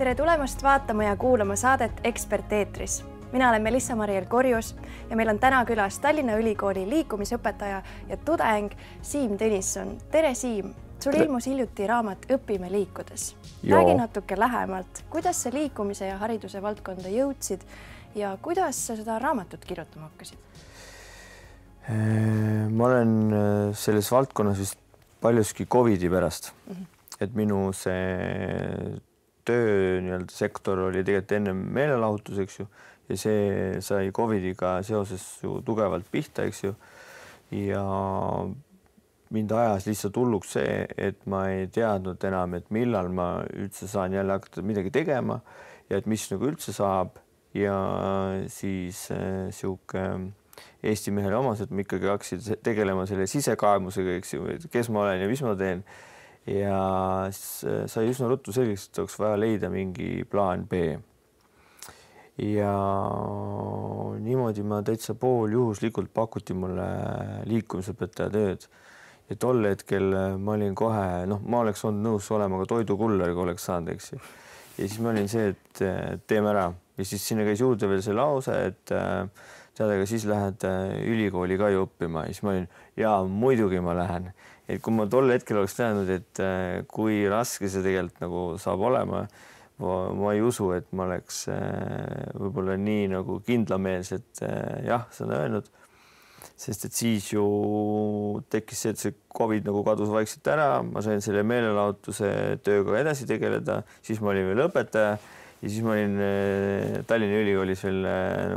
Tere tulemast vaatama ja kuulama saadet Ekspert eetris. Mina olen Melissa-Mariel Korjus ja meil on täna külas Tallinna Ülikooli liikumisõpetaja ja tudeng Siim Tõnisson. Tere Siim! Sul ilmus hiljuti raamat Õpime liikudes. Räägi natuke lähemalt, kuidas sa liikumise ja hariduse valdkonda jõudsid ja kuidas sa seda raamatut kirjutama hakkasid? Ma olen selles valdkonnas vist paljuski Covidi pärast. Et minu see töö sektor oli tegelikult enne meelelahutus, eks ju, ja see sai Covidiga seoses ju tugevalt pihta, eks ju, ja mind ajas lihtsalt hulluks see, et ma ei teadnud enam, et millal ma üldse saan jälle hakata midagi tegema ja et mis nagu üldse saab ja siis sihuke Eesti mehele omased ma ikkagi hakkasin tegelema selle sisekaemusega, eks ju, kes ma olen ja mis ma teen. Ja sai üsna ruttu selliseks, et oleks vaja leida mingi plaan B. Ja niimoodi ma täitsa pooljuhuslikult pakuti mulle liikumisõpetaja tööd. Ja tol hetkel ma olin kohe, ma oleks olnud nõus olema ka toidukuller, kui oleks saanud, eks ju. Ja siis ma olin see, et teeme ära. Ja siis sinna käis juurde veel see lause, et tead, aga siis lähed ülikooli ka ju õppima. Ja siis ma olin, jaa, muidugi ma lähen. Et kui ma tol hetkel oleks teadnud, et kui raske see tegelikult nagu saab olema, ma ei usu, et ma oleks võib-olla nii nagu kindlameelselt jah, seda öelnud. Sest et siis ju tekkis see, et see Covid nagu kadus vaikselt ära, ma sain selle meelelahutuse tööga edasi tegeleda, siis ma olin veel õpetaja ja siis ma olin Tallinna Ülikoolis veel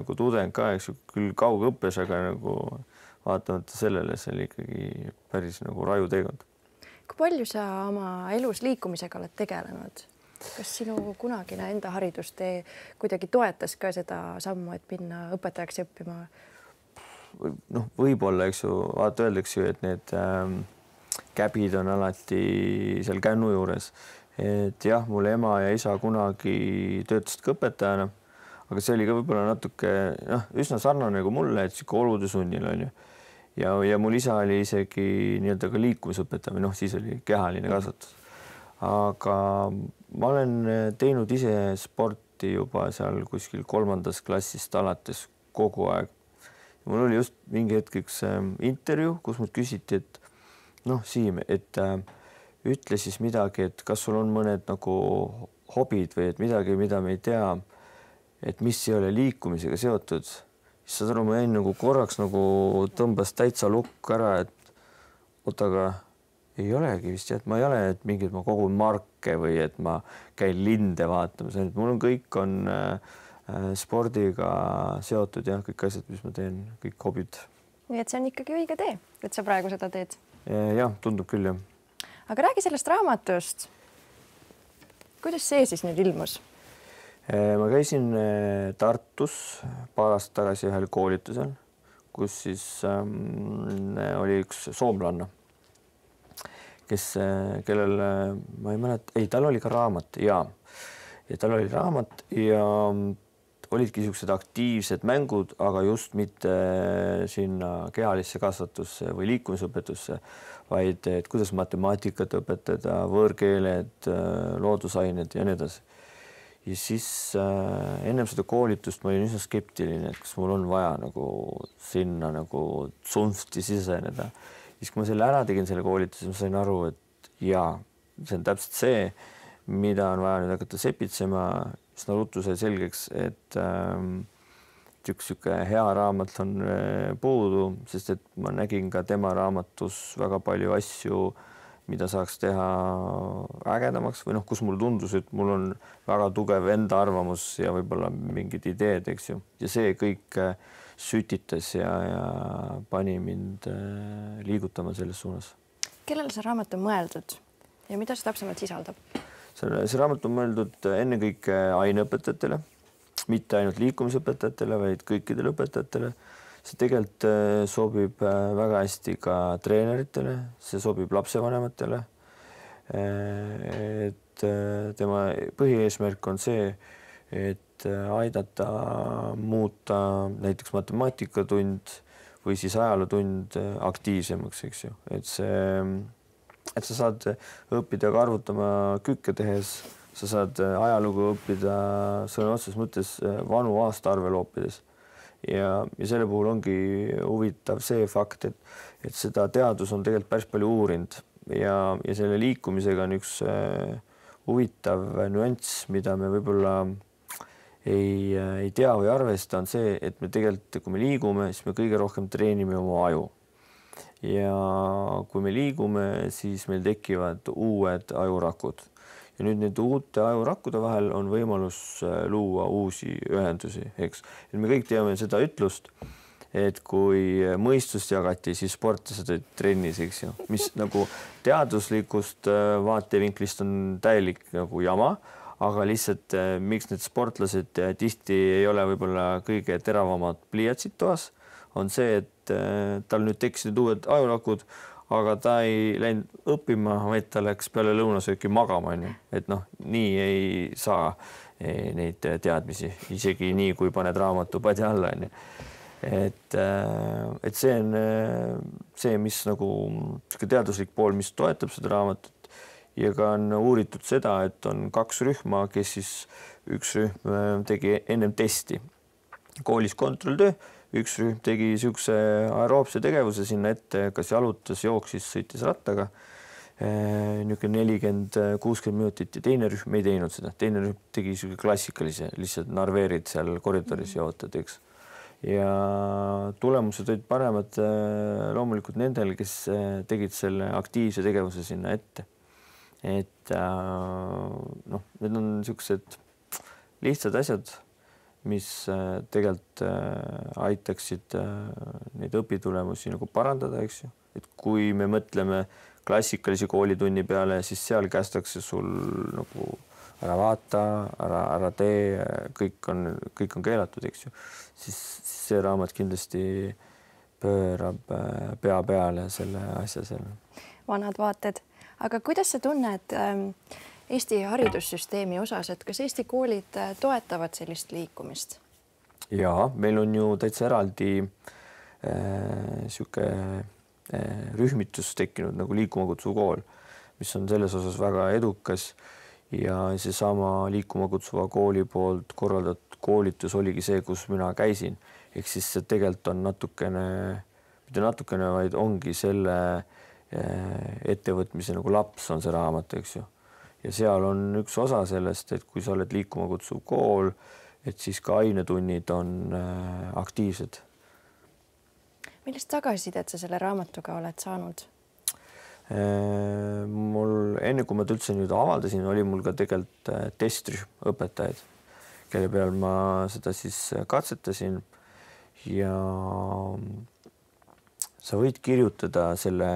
nagu tudeng ka, eks ju, küll kaugõppes, aga nagu vaatamata sellele see oli ikkagi päris nagu raju teekond. Kui palju sa oma elus liikumisega oled tegelenud? Kas sinu kunagine enda haridustee kuidagi toetas ka seda sammu, et minna õpetajaks õppima? Võib-olla, eks ju, vaata öeldaks ju, et need käbid on alati seal kännu juures. Et jah, mul ema ja isa kunagi töötasid ka õpetajana, aga see oli ka võib-olla natuke üsna sarnane nagu mulle, et siuke olude sunnil on ju. Ja mul isa oli isegi nii-öelda ka liikumisõpetaja, siis oli kehaline kasvatus. Aga ma olen teinud ise sporti juba seal kuskil 3. klassist alates kogu aeg. Mul oli just mingi hetk üks intervjuu, kus mul küsiti, et Siim, et ütle siis midagi, et kas sul on mõned nagu hobid või et midagi, mida me ei tea, et mis ei ole liikumisega seotud. Siis saad aru, ma jäin nagu korraks nagu tõmbas täitsa lukk ära, et aga ei olegi vist, et ma ei ole, et mingid ma kogun marke või et ma käin linde vaatamas, et mul on kõik on spordiga seotud ja kõik asjad, mis ma teen, kõik hobid. Nii et see on ikkagi õige tee, et sa praegu seda teed? Jah, tundub küll, jah. Aga räägi sellest raamatust. Kuidas see siis nüüd ilmus? Ma käisin Tartus paar aastat tagasi ühel koolitusel, kus siis oli üks soomlanna, kellel ma ei mäleta, tal oli ka raamat ja tal oli raamat ja olidki niisugused aktiivsed mängud, aga just mitte sinna kehalisse kasvatusse või liikumisõpetusse, vaid et kuidas matemaatikat õpetada, võõrkeeled, loodusained ja nii edasi. Ja siis ennem seda koolitust ma olin üsna skeptiline, et kas mul on vaja nagu sinna nagu tsunfti siseneda. Siis kui ma selle ära tegin selle koolituse, ma sain aru, et jaa, see on täpselt see, mida on vaja nüüd hakata sepitsema. Siis ruttu sai selgeks, et siuke hea raamat on puudu, sest et ma nägin ka tema raamatus väga palju asju, mida saaks teha ägedamaks või kus mul tundus, et mul on väga tugev enda arvamus ja võib-olla mingid ideed, eks ju. Ja see kõik sütitas ja pani mind liigutama selles suunas. Kellele see raamat on mõeldud ja mida see täpsemalt sisaldab? See raamat on mõeldud ennekõike aineõpetajatele, mitte ainult liikumisõpetajatele, vaid kõikidele õpetajatele. See tegelikult sobib väga hästi ka treeneritele, see sobib lapsevanematele. Et tema põhieesmärk on see, et aidata muuta näiteks matemaatikatund või siis ajalootund aktiivsemaks, eks ju. Et sa saad õppida ka arvutama kükke tehes sa saad ajalugu õppida sõna otseses mõttes vanu aastaarve loopides. Ja selle puhul ongi huvitav see fakt, et seda teadus on tegelikult päris palju uurinud ja selle liikumisega on üks huvitav nüanss, mida me võib-olla ei tea või arvesta, on see, et me tegelikult, kui me liigume, siis me kõige rohkem treenime oma aju. Ja kui me liigume, siis meil tekivad uued ajurakud. Ja nüüd need uute ajurakkude vahel on võimalus luua uusi ühendusi, eks. Et me kõik teame seda ütlust, et kui mõistust jagati, siis sportlased olid trennis, eks ju, mis nagu teaduslikust vaatevinklist on täielik nagu jama, aga lihtsalt miks need sportlased tihti ei ole võib-olla kõige teravamad pliiatsid toas, on see, et tal nüüd tekkisid uued ajurakud, aga ta ei läinud õppima, vaid ta läks peale lõunasööki magama, et noh, nii ei saa neid teadmisi, isegi nii, kui paned raamatu padja alla. Et see on see, mis nagu teaduslik pool, mis toetab seda raamatut ja ka on uuritud seda, et on 2 rühma, kes siis üks rühm tegi ennem testi koolis kontrolltöö, üks rühm tegi niisuguse aeroobse tegevuse sinna ette, kas jalutas, jooksis, sõitis rattaga, niisugune 40-60 minutit ja teine rühm ei teinud seda. Teine rühm tegi niisugune klassikalise, lihtsalt narveerid seal koridoris ja ootad, eks. Ja tulemused olid paremad loomulikult nendel, kes tegid selle aktiivse tegevuse sinna ette. Et noh, need on niisugused lihtsad asjad, mis tegelikult aitaksid neid õpitulemusi nagu parandada, eks ju. Et kui me mõtleme klassikalise koolitunni peale, siis seal kästakse sul nagu ära vaata, ära tee, kõik on keelatud, eks ju. Siis see raamat kindlasti pöörab pea peale selle asja selle. Vanad vaated. Aga kuidas sa tunned Eesti haridussüsteemi osas, et kas Eesti koolid toetavad sellist liikumist? Jaa, meil on ju täitsa eraldi siuke rühmitus tekkinud nagu Liikuma kutsuv kool, mis on selles osas väga edukas ja seesama Liikuma kutsuva kooli poolt korraldatud koolitus oligi see, kus mina käisin. Ehk siis see tegelikult on mitte natukene, vaid ongi selle ettevõtmise nagu laps on see raamat, eks ju. Ja seal on üks osa sellest, et kui sa oled Liikuma kutsuv kool, et siis ka ainetunnid on aktiivsed. Millist tagasisidet sa selle raamatuga oled saanud? Mul enne, kui ma üldse nüüd avaldasin, oli mul ka tegelikult testrühm õpetajaid, kelle peal ma seda siis katsetasin ja sa võid kirjutada selle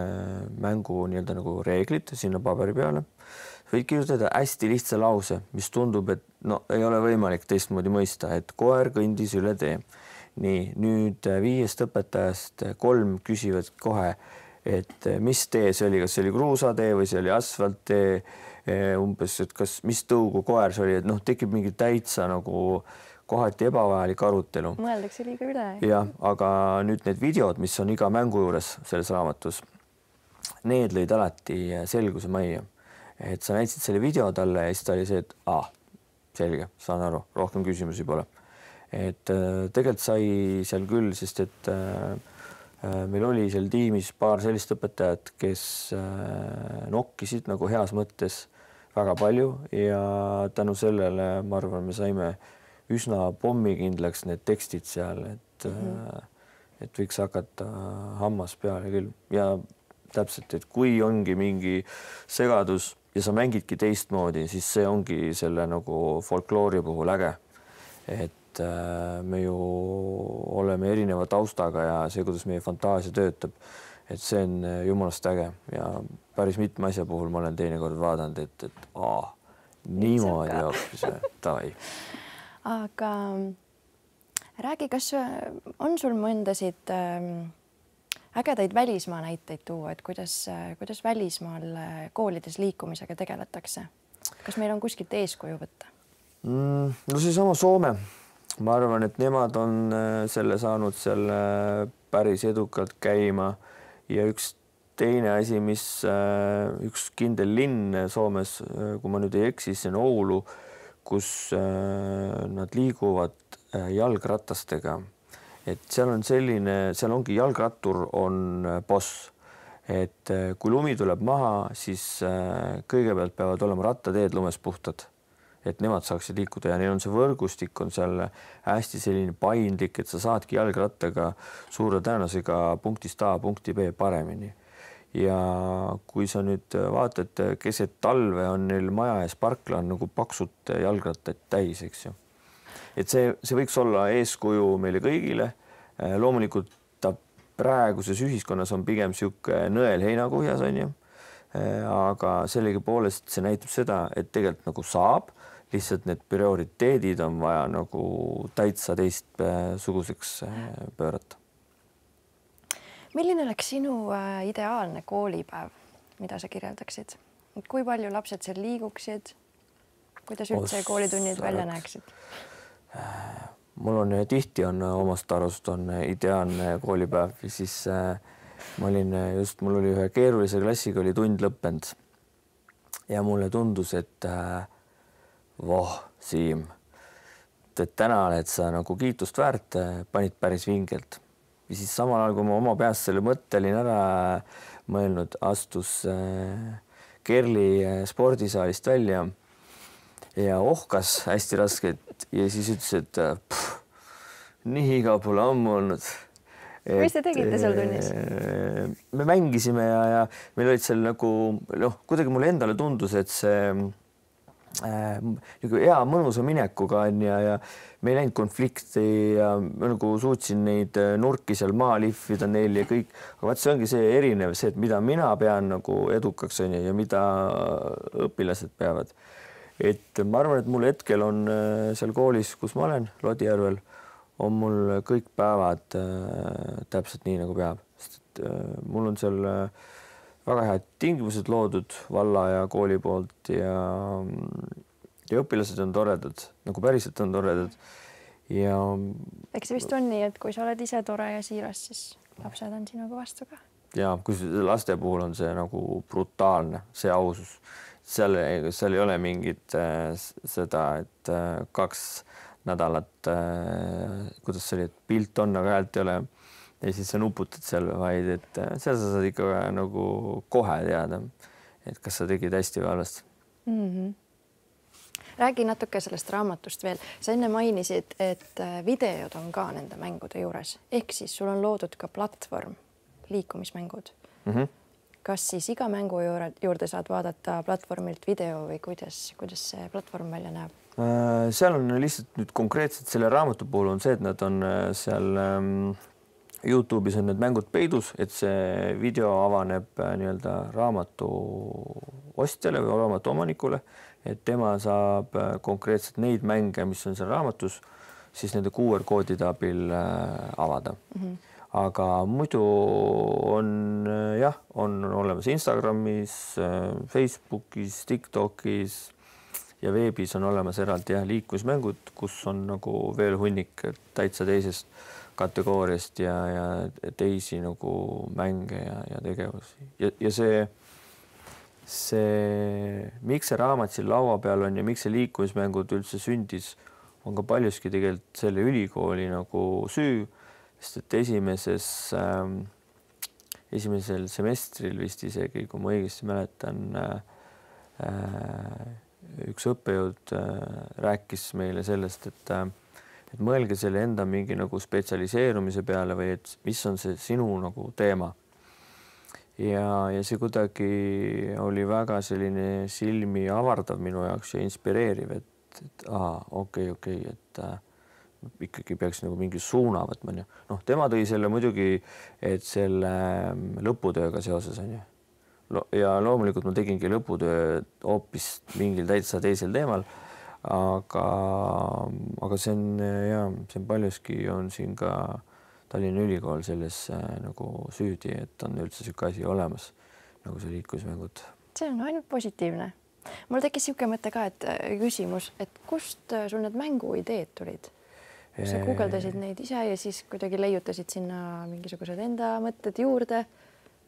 mängu nii-öelda nagu reeglid sinna paberi peale. Võid kirjutada hästi lihtsa lause, mis tundub, et no ei ole võimalik teistmoodi mõista, et koer kõndis üle tee. Nii, nüüd 5 õpetajast 3 küsivad kohe, et mis tee see oli, kas see oli kruusatee või see oli asfalttee, umbes, et mis tõugu koer see oli, et noh, tekib mingi täitsa nagu kohati ebavajalik arutelu. Mõeldakse liiga üle. Jah, aga nüüd need videod, mis on iga mängu juures selles raamatus, need lõid alati selguse majja. Et sa näitasid selle video talle ja siis ta oli see, et selge, saan aru, rohkem küsimusi pole. Et tegelikult sai seal küll, sest et meil oli seal tiimis paar sellist õpetajat, kes nokkisid nagu heas mõttes väga palju ja tänu sellele, ma arvan, me saime üsna pommikindlaks need tekstid seal, et võiks hakata hammas peale küll. Ja täpselt, et kui ongi mingi segadus ja sa mängidki teistmoodi, siis see ongi selle nagu folkloori puhul äge. Et me ju oleme erineva taustaga ja see, kuidas meie fantaasia töötab, et see on jumalast äge ja päris mitme asja puhul ma olen teinekord vaadanud, et niimoodi hoopis tavai. Aga räägi, kas on sul mõndasid ägedaid välismaa näiteid tuua, et kuidas välismaal koolides liikumisega tegeletakse? Kas meil on kuskilt eeskuju võtta? No see sama Soome. Ma arvan, et nemad on selle saanud seal päris edukalt käima ja üks teine asi, mis üks kindel linn Soomes, kui ma nüüd ei eksi, see on Oulu, kus nad liiguvad jalgratastega. Et seal on selline, seal ongi jalgrattur on boss. Et kui lumi tuleb maha, siis kõigepealt peavad olema rattateed lumes puhtad, et nemad saaksid liikuda ja neil on see võrgustik on seal hästi selline paindlik, et sa saadki jalgrattaga suure tõenäosusega punktist A punkti B paremini. Ja kui sa nüüd vaatad, keset talve on neil maja ees parkla on nagu paksud jalgrattaid täis, eks ju. Et see võiks olla eeskuju meile kõigile. Loomulikult ta praeguses ühiskonnas on pigem sihuke nõel heinakuhjas on ju, aga sellegipoolest see näitab seda, et tegelikult nagu saab, lihtsalt need prioriteedid on vaja nagu täitsa teistsuguseks pöörata. Milline oleks sinu ideaalne koolipäev, mida sa kirjeldaksid? Kui palju lapsed seal liiguksid? Kuidas üldse koolitunnid välja näeksid? Mul on tihti on omast arust on ideaalne koolipäev, siis mul oli ühe keerulise klassiga oli tund lõppenud ja mulle tundus, et Siim, et täna oled sa nagu kiitust väärt, panid päris vingelt. Ja siis samal ajal, kui ma oma peas selle mõtte olin ära mõelnud, astus Kerli spordisaalist välja ja ohkas hästi raskelt ja siis ütles, et nii igav pole ammu olnud. Mis te tegite seal tunnis? Me mängisime ja meil olid seal nagu, kuidagi mulle endale tundus, et see hea mõnusa minekuga on ja me ei läinud konflikti ja nagu suutsin neid nurki seal maa lihvida neil ja kõik, aga vaat see ongi see erinev, see, et mida mina pean nagu edukaks on ja mida õpilased peavad. Et ma arvan, et mul hetkel on seal koolis, kus ma olen, Lodijärvel, on mul kõik päevad täpselt nii nagu peab, sest et mul on seal väga head tingimused loodud valla ja kooli poolt ja õpilased on toredad, nagu päriselt on toredad. Ja eks see vist on nii, et kui sa oled ise tore ja siiras, siis lapsed on sinuga vastu ka. Ja kui laste puhul on see nagu brutaalne, see ausus. Seal ei ole mingit seda, et 2 nädalat, kuidas see oli, et pilt on, aga häält ei ole. Ja siis sa nuputad seal, vaid et seal sa saad ikka nagu kohe teada, et kas sa tegid hästi või halvasti. Räägi natuke sellest raamatust veel. Sa enne mainisid, et videod on ka nende mängude juures. Ehk siis sul on loodud ka platvorm, liikumismängud. Kas siis iga mängu juurde saad vaadata platvormilt video või kuidas see platvorm välja näeb? Seal on lihtsalt nüüd konkreetselt selle raamatu puhul on see, et nad on seal YouTube'is on need mängud peidus, et see video avaneb nii-öelda raamatu ostjale või raamatu omanikule, et tema saab konkreetselt neid mänge, mis on seal raamatus, siis nende QR-koodide abil avada. Aga muidu on on olemas Instagramis, Facebookis, TikTokis ja veebis on olemas eraldi liikumismängud, kus on nagu veel hunnik täitsa teisest kategooriast ja teisi nagu mänge ja tegevusi. Ja miks see raamat siin laua peal on ja miks see liikumismängud üldse sündis, on ka paljuski tegelikult selle ülikooli nagu süü, sest et esimesel semestril vist isegi, kui ma õigesti mäletan, üks õppejõud rääkis meile sellest, et mõelge selle enda mingi nagu spetsialiseerumise peale või et mis on see sinu nagu teema. Ja see kuidagi oli väga selline silmi avardav minu jaoks ja inspireeriv, et okei, et ikkagi peaks nagu mingi suuna võtma. Tema tõi selle muidugi, et selle lõputööga seoses on ju. Ja loomulikult ma tegingi lõputöö hoopis mingil täitsa teisel teemal, aga see on paljuski on siin ka Tallinna Ülikool selles nagu süüdi, et on üldse siuke asi olemas nagu see liikumismängud. See on ainult positiivne. Mul tekkis siuke mõte ka, et küsimus, et kust sul need mänguideed tulid? Sa guugeldasid neid ise ja siis kuidagi leiutasid sinna mingisugused enda mõtted juurde?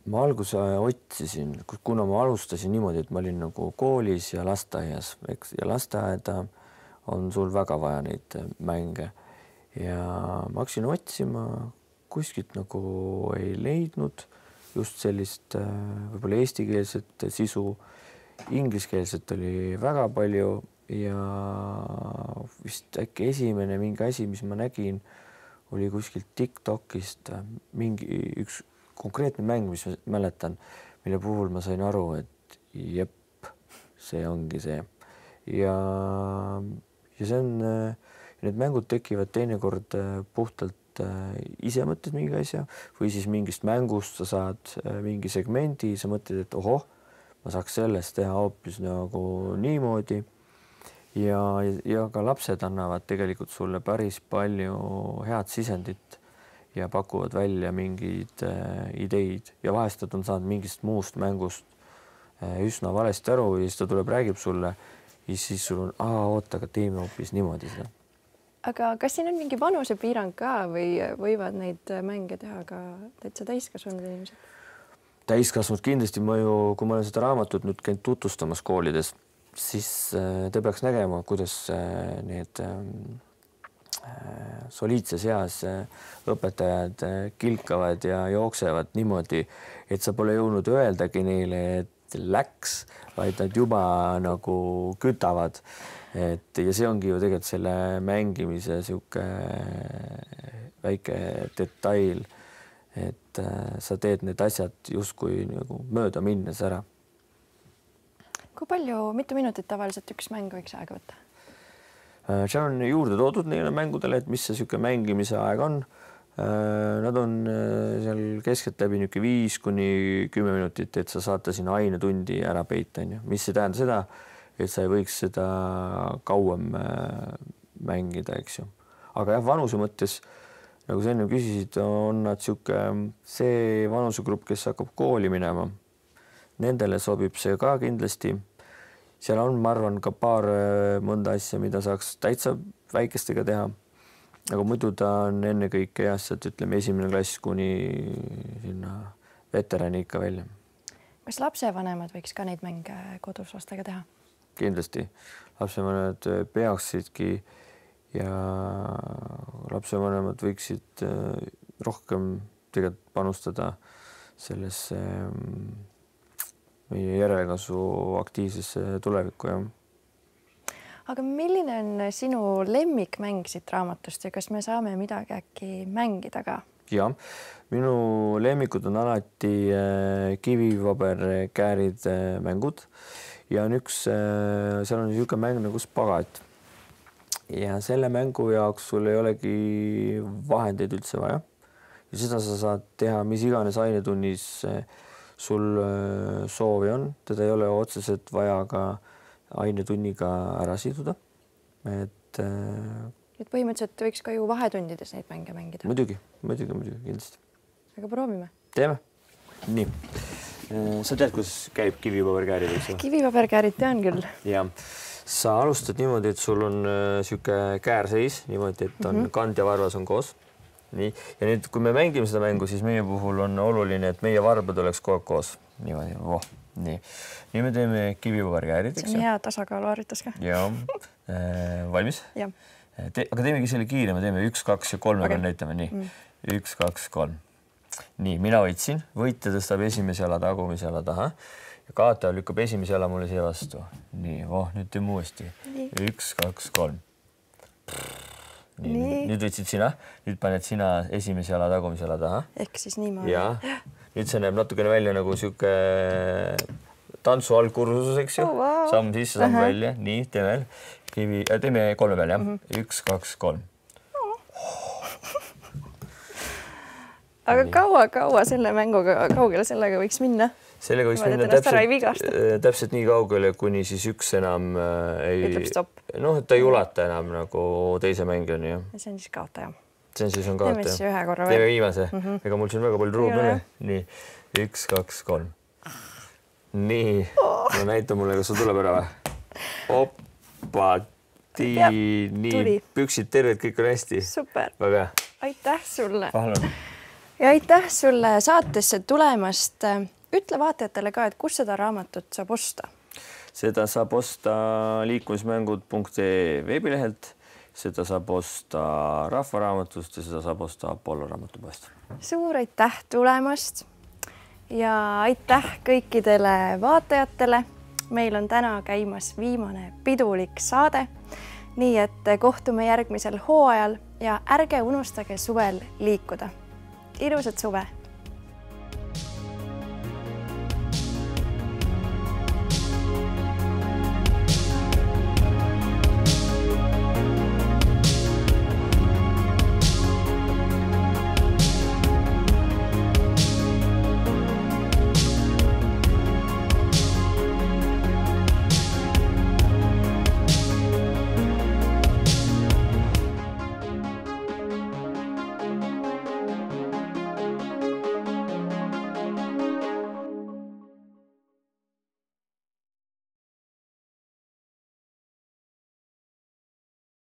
ma alguse otsisin, kuna ma alustasin niimoodi, et ma olin nagu koolis ja lasteaias, eks, ja lasteaeda on sul väga vaja neid mänge ja ma hakkasin otsima, kuskilt nagu ei leidnud just sellist võib-olla eestikeelset sisu, ingliskeelset oli väga palju ja vist äkki esimene mingi asi, mis ma nägin, oli kuskilt TikTokist mingi üks konkreetne mäng, mis ma mäletan, mille puhul ma sain aru, et jep, see ongi see. Ja see on, need mängud tekivad teinekord puhtalt ise mõtled mingi asja või siis mingist mängust sa saad mingi segmendi, sa mõtled, et ohoh, ma saaks sellest teha hoopis nagu niimoodi. Ja ka lapsed annavad tegelikult sulle päris palju head sisendit ja pakuvad välja mingeid ideid ja vahestad on saanud mingist muust mängust üsna valesti aru ja siis ta tuleb, räägib sulle ja siis sul on, oota, aga teeme hoopis niimoodi seda. Aga kas siin on mingi vanusepiirang ka või võivad neid mänge teha ka täitsa täiskasvanud inimesed? Täiskasvanud kindlasti kui ma olen seda raamatut nüüd käinud tutvustamas koolides, siis te peaks nägema, kuidas need soliidses eas õpetajad kilkavad ja jooksevad niimoodi, et sa pole jõudnud öeldagi neile, et läks, vaid nad juba nagu kütavad. Ja see ongi ju tegelikult selle mängimise sihuke väike detail, et sa teed need asjad justkui nagu mööda minnes ära. Kui palju, mitu minutit tavaliselt üks mäng võiks aega võtta? Seal on juurde toodud neile mängudele, et mis see sihuke mängimise aeg on. Nad on seal keskeltläbi 5–10 minutit, et sa saate sinna ainetundi ära peita. Mis ei tähenda seda, et sa ei võiks seda kauem mängida, eks ju. Aga jah, vanuse mõttes, nagu sa enne küsisid, on nad see vanusegrupp, kes hakkab kooli minema. Nendele sobib see ka kindlasti. Seal on, ma arvan, ka paar mõnda asja, mida saaks täitsa väikestega teha. Aga muidu ta on enne kõike sealt, ütleme, 1. klass kuni sinna veterani ikka välja. Kas lapsevanemad võiks ka neid mänge kodus lastega teha? Kindlasti. Lapsevanemad peaksidki ja lapsevanemad võiksid rohkem tegelikult panustada sellesse meie järelkasvu aktiivsesse tulevikku. Ja. Aga milline on sinu lemmikmäng siit raamatust ja kas me saame midagi äkki mängida ka? Ja, minu lemmikud on alati kivipaberkäärid mängud ja on seal on niisugune mäng nagu spagat. Ja selle mängu jaoks sul ei olegi vahendeid üldse vaja. Ja seda sa saad teha mis iganes ainetunnis sul soovi on, teda ei ole otseselt vaja ka ainetunniga ära siduda. Et põhimõtteliselt võiks ka ju vahetundides neid mänge mängida. Muidugi, kindlasti. Aga proovime. Teeme. Nii. Sa tead, kus käib kivipaberkäärid, eks ju? Kivipaberkäärid tean küll. Ja. Sa alustad niimoodi, et sul on sihuke käärseis, niimoodi, et on kand ja varvas on koos. Nii. Ja nüüd, kui me mängime seda mängu, siis meie puhul on oluline, et meie varbad oleks kogu aeg koos. Niimoodi, nii. Nii me teeme kivipaberkäärid. See on hea tasakaaluharjutus ka. Ja, valmis? Ja. Aga teemegi selle kiire, me teeme 1, 2 ja 3 peal näitame. Nii. 1, 2, 3. Nii, mina võitsin. Võitja tõstab esimese jala tagumise jala taha. Ja kaotaja lükkab esimese jala mulle siia vastu. Nii, nüüd teeme uuesti. 1, 2, 3. Nii. Nüüd võtsid sina, nüüd paned sina esimese jala tagumise jala taha. Ehk siis niimoodi. Ja, nüüd see näeb natukene välja nagu sihuke tantsu algkursus, eks ju. Samm sisse, samm välja. Nii, teeme 3 peal, jah. 1, 2, 3. Aga kaua selle mänguga, kaugele sellega võiks minna? Sellega võiks minna täpselt nii kaugele, kuni siis üks enam ütleb stopp. Noh, et ta ei ulata enam nagu teise mängijani. Ja see on siis kaotaja. See on siis on kaotaja. Teeme siis ühe korra veel. Teeme viimase. Ega mul siin väga palju ruumi ole. Nii, 1, 2, 3. Nii, no näita mulle, kas sul tuleb ära või? Oppa, nii, püksid terved, kõik on hästi. Super. Väga. Aitäh sulle. Palun. ja aitäh sulle saatesse tulemast. Ütle vaatajatele ka, et kus seda raamatut saab osta? Seda saab osta liikumismängud.ee veebilehelt, seda saab osta Rahvaraamatust ja seda saab osta Apollo raamatupoest. Suur aitäh tulemast ja aitäh kõikidele vaatajatele. Meil on täna käimas viimane pidulik saade, nii et kohtume järgmisel hooajal ja ärge unustage suvel liikuda. Ilusat suve!